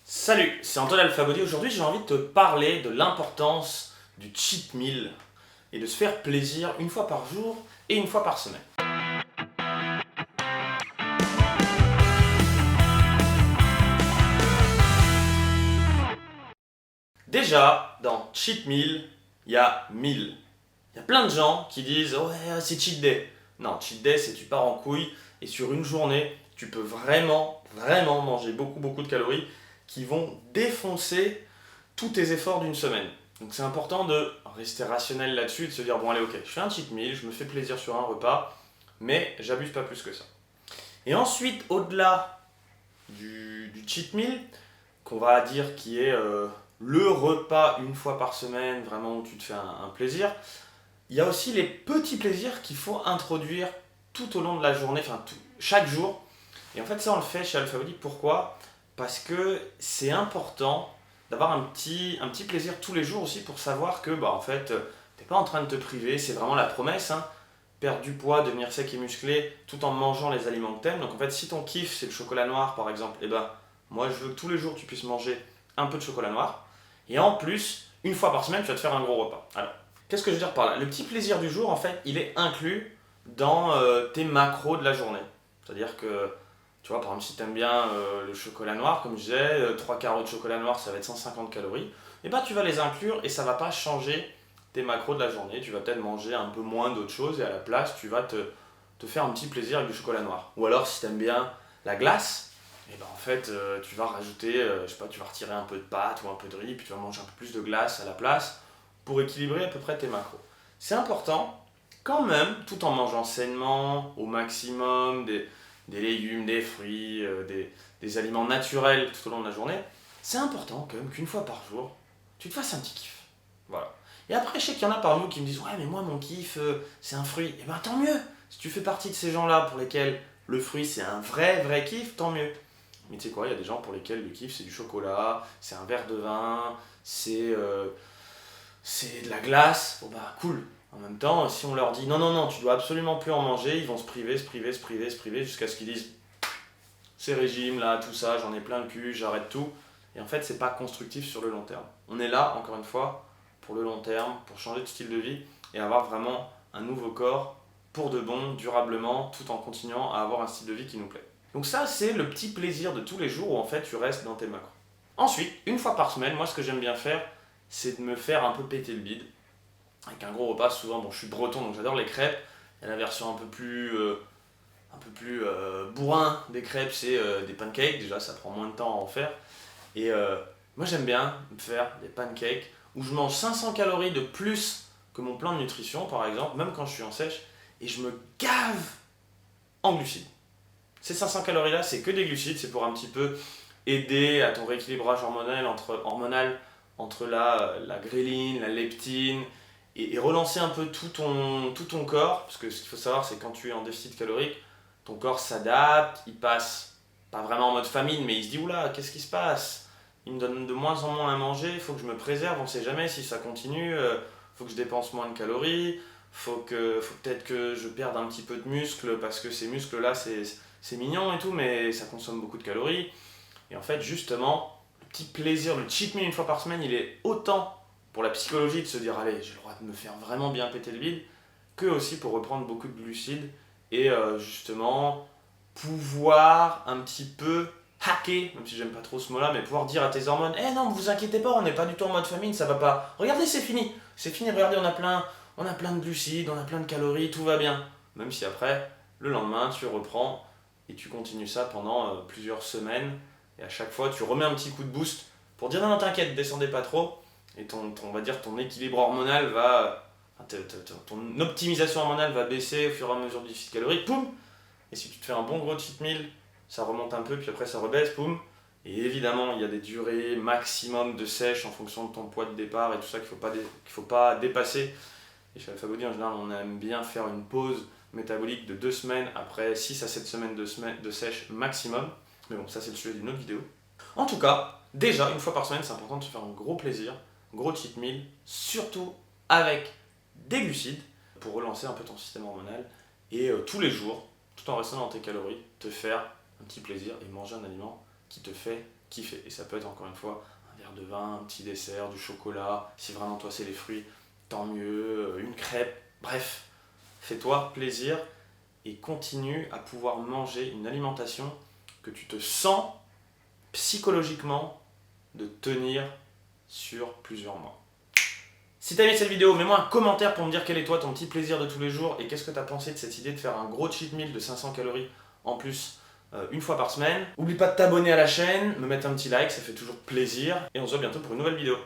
Salut, c'est Antoine Alphabody. Aujourd'hui, j'ai envie de te parler de l'importance du cheat meal et de se faire plaisir une fois par jour et une fois par semaine. Déjà, dans cheat meal, il y a meal. Il y a plein de gens qui disent ouais, c'est cheat day. Non, cheat day, c'est tu pars en couille et sur une journée, tu peux vraiment manger beaucoup de calories qui vont défoncer tous tes efforts d'une semaine. Donc c'est important de rester rationnel là-dessus, de se dire bon allez ok, je fais un cheat meal, je me fais plaisir sur un repas, mais j'abuse pas plus que ça. Et ensuite, au-delà du cheat meal, qu'on va dire qui est le repas une fois par semaine, vraiment où tu te fais un plaisir, il y a aussi les petits plaisirs qu'il faut introduire tout au long de la journée, chaque jour. Et en fait ça on le fait chez Alphabody, pourquoi? Parce que c'est important d'avoir un petit plaisir tous les jours aussi pour savoir que bah en fait t'es pas en train de te priver, c'est vraiment la promesse, hein. Perdre du poids, devenir sec et musclé tout en mangeant les aliments que t'aimes. Donc en fait si ton kiff c'est le chocolat noir par exemple, et ben moi je veux que tous les jours tu puisses manger un peu de chocolat noir. Et en plus, une fois par semaine tu vas te faire un gros repas. Alors, qu'est-ce que je veux dire par là? Le petit plaisir du jour en fait il est inclus dans tes macros de la journée. C'est-à-dire que tu vois, par exemple, si tu aimes bien le chocolat noir, comme je disais, 3 carreaux de chocolat noir, ça va être 150 calories, et bah tu vas les inclure et ça va pas changer tes macros de la journée. Tu vas peut-être manger un peu moins d'autres choses et à la place, tu vas te faire un petit plaisir avec du chocolat noir. Ou alors, si tu aimes bien la glace, et ben en fait, tu vas rajouter, je sais pas, tu vas retirer un peu de pâte ou un peu de riz, puis tu vas manger un peu plus de glace à la place pour équilibrer à peu près tes macros. C'est important quand même, tout en mangeant sainement, au maximum, des légumes, des fruits, des aliments naturels tout au long de la journée, c'est important quand même qu'une fois par jour, tu te fasses un petit kiff. Voilà. Et après, je sais qu'il y en a parmi nous qui me disent ouais, mais moi, mon kiff, c'est un fruit. Et ben tant mieux. Si tu fais partie de ces gens-là pour lesquels le fruit, c'est un vrai kiff, tant mieux. Mais tu sais quoi, il y a des gens pour lesquels le kiff, c'est du chocolat, c'est un verre de vin, c'est de la glace. Bon bah, cool. En même temps, si on leur dit non, tu dois absolument plus en manger, ils vont se priver jusqu'à ce qu'ils disent ces régimes là, tout ça, j'en ai plein le cul, j'arrête tout. Et en fait, c'est pas constructif sur le long terme. On est là, encore une fois, pour le long terme, pour changer de style de vie et avoir vraiment un nouveau corps pour de bon, durablement, tout en continuant à avoir un style de vie qui nous plaît. Donc ça, c'est le petit plaisir de tous les jours où en fait tu restes dans tes macros. Ensuite, une fois par semaine, moi ce que j'aime bien faire, c'est de me faire un peu péter le bide avec un gros repas. Souvent, bon, je suis breton donc j'adore les crêpes. Il y a la version un peu plus bourrin des crêpes, c'est des pancakes. Déjà, ça prend moins de temps à en faire. Et moi, j'aime bien me faire des pancakes où je mange 500 calories de plus que mon plan de nutrition, par exemple, même quand je suis en sèche, et je me gave en glucides. Ces 500 calories là, c'est que des glucides, c'est pour un petit peu aider à ton rééquilibrage hormonal entre la gréline, la leptine, et relancer un peu tout ton corps, parce que ce qu'il faut savoir, c'est que quand tu es en déficit calorique, ton corps s'adapte, il passe pas vraiment en mode famine, mais il se dit oula, qu'est-ce qui se passe? Il me donne de moins en moins à manger, il faut que je me préserve, on sait jamais si ça continue, faut que je dépense moins de calories, faut peut-être que je perde un petit peu de muscle, parce que ces muscles-là, c'est mignon et tout, mais ça consomme beaucoup de calories. Et en fait, justement, le petit plaisir, le cheat meal une fois par semaine, il est autant pour la psychologie de se dire allez, j'ai le droit de me faire vraiment bien péter le bide, que aussi pour reprendre beaucoup de glucides et justement pouvoir un petit peu hacker, même si j'aime pas trop ce mot-là, mais pouvoir dire à tes hormones eh non, vous inquiétez pas, on n'est pas du tout en mode famine, ça va pas. Regardez, c'est fini, regardez, on a plein de glucides, on a plein de calories, tout va bien. Même si après, le lendemain, tu reprends et tu continues ça pendant plusieurs semaines. Et à chaque fois, tu remets un petit coup de boost pour dire non, non, t'inquiète, descendez pas trop. Et on va dire ton équilibre hormonal va. Ton optimisation hormonale va baisser au fur et à mesure du déficit calorique. Poum. Et si tu te fais un bon gros cheat meal, ça remonte un peu, puis après ça rebaisse, poum. Et évidemment, il y a des durées maximum de sèche en fonction de ton poids de départ et tout ça qu'il faut pas dépasser. Et chez Alphabody, en général, on aime bien faire une pause métabolique de 2 semaines après 6 à 7 semaines de sèche maximum. Mais bon, ça c'est le sujet d'une autre vidéo. En tout cas, déjà, une fois par semaine, c'est important de se faire un gros plaisir, gros cheat meal, surtout avec des glucides, pour relancer un peu ton système hormonal. Et tous les jours, tout en restant dans tes calories, te faire un petit plaisir et manger un aliment qui te fait kiffer. Et ça peut être encore une fois un verre de vin, un petit dessert, du chocolat. Si vraiment toi c'est les fruits, tant mieux, une crêpe. Bref, fais-toi plaisir et continue à pouvoir manger une alimentation que tu te sens psychologiquement de tenir sur plusieurs mois. Si t'as aimé cette vidéo, mets-moi un commentaire pour me dire quel est toi ton petit plaisir de tous les jours et qu'est-ce que t'as pensé de cette idée de faire un gros cheat meal de 500 calories en plus une fois par semaine. Oublie pas de t'abonner à la chaîne, me mettre un petit like, ça fait toujours plaisir et on se voit bientôt pour une nouvelle vidéo.